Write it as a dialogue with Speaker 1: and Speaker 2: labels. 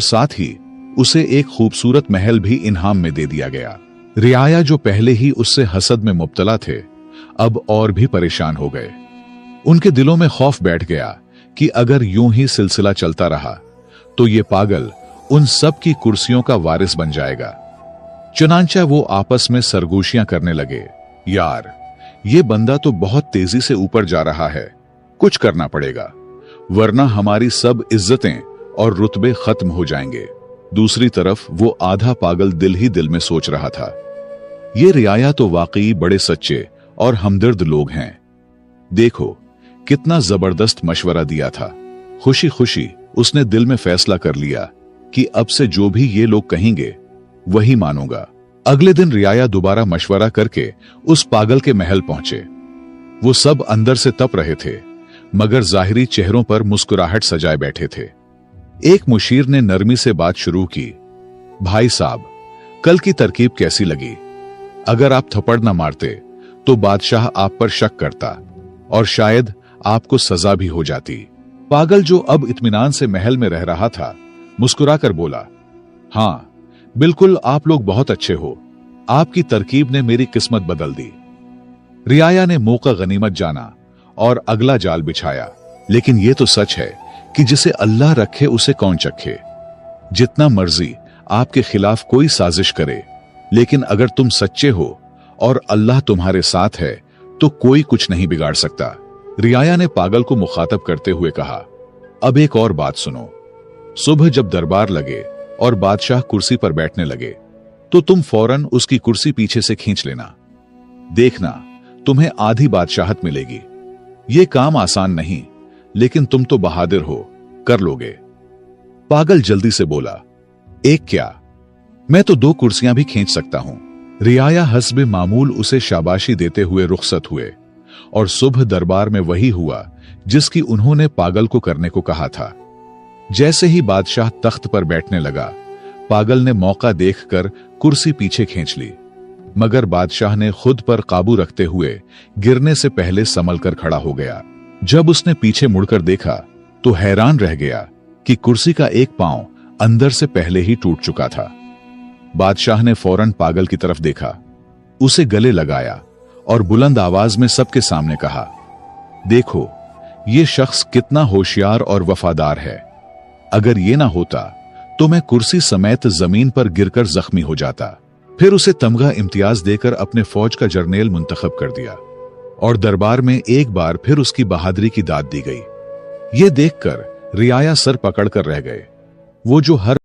Speaker 1: साथ ही उसे एक खूबसूरत महल भी इनाम में दे दिया गया। रियाया जो पहले ही उससे हसद में मुब्तला थे, अब और भी परेशान हो गए। उनके दिलों में खौफ बैठ गया कि अगर यूं ही सिलसिला चलता रहा तो ये पागल उन सब की कुर्सियों का वारिस बन जाएगा। चुनांचा वो आपस में सरगोशियां करने लगे, यार ये बंदा तो बहुत तेजी से ऊपर जा रहा है, कुछ करना पड़ेगा वरना हमारी सब इज्जतें और रुतबे खत्म हो जाएंगे। दूसरी तरफ वो आधा पागल दिल ही दिल में सोच रहा था, ये रियाया तो वाकई बड़े सच्चे और हमदर्द लोग हैं। देखो कितना जबरदस्त मशवरा दिया था। खुशी खुशी उसने दिल में फैसला कर लिया कि अब से जो भी ये लोग कहेंगे वही मानूंगा। अगले दिन रियाया दोबारा मशवरा करके उस पागल के महल पहुंचे। वो सब अंदर से तप रहे थे मगर जाहिरी चेहरों पर मुस्कुराहट सजाए बैठे थे। एक मुशीर ने नरमी से बात शुरू की, भाई साहब कल की तरकीब कैसी लगी? अगर आप थप्पड़ न मारते तो बादशाह आप पर शक करता और शायद आपको सजा भी हो जाती। पागल जो अब इत्मीनान से महल में रह रहा था मुस्कुराकर बोला, हां बिल्कुल, आप लोग बहुत अच्छे हो, आपकी तरकीब ने मेरी किस्मत बदल दी। रियाया ने मौका गनीमत जाना और अगला जाल बिछाया। लेकिन यह तो सच है कि जिसे अल्लाह रखे उसे कौन चखे। जितना मर्जी आपके खिलाफ कोई साजिश करे, लेकिन अगर तुम सच्चे हो और अल्लाह तुम्हारे साथ है तो कोई कुछ नहीं बिगाड़ सकता। रियाया ने पागल को मुखातब करते हुए कहा, अब एक और बात सुनो। सुबह जब दरबार लगे और बादशाह कुर्सी पर बैठने लगे तो तुम फौरन उसकी कुर्सी पीछे से खींच लेना। देखना तुम्हें आधी बादशाहत मिलेगी। यह काम आसान नहीं, लेकिन तुम तो बहादुर हो, कर लोगे। पागल जल्दी से बोला, एक क्या, मैं तो 2 कुर्सियां भी खींच सकता हूं। रियाया हस्बे मामूल उसे शाबाशी देते हुए रुखसत हुए और सुबह दरबार में वही हुआ जिसकी उन्होंने पागल को करने को कहा था। जैसे ही बादशाह तख्त पर बैठने लगा, पागल ने मौका देखकर कुर्सी पीछे खींच ली, मगर बादशाह ने खुद पर काबू रखते हुए गिरने से पहले संभल कर खड़ा हो गया। जब उसने पीछे मुड़कर देखा तो हैरान रह गया कि कुर्सी का एक पांव अंदर से पहले ही टूट चुका था। बादशाह ने फौरन पागल की तरफ देखा, उसे गले लगाया और बुलंद आवाज में सबके सामने कहा, देखो ये शख्स कितना होशियार और वफादार है। अगर ये ना होता तो मैं कुर्सी समेत जमीन पर गिरकर जख्मी हो जाता। फिर उसे तमगा इम्तियाज देकर अपने फौज का जर्नेल मुंतखब कर दिया और दरबार में एक बार फिर उसकी बहादुरी की दाद दी गई। ये देखकर रियाया सर पकड़कर रह गए। वो जो हर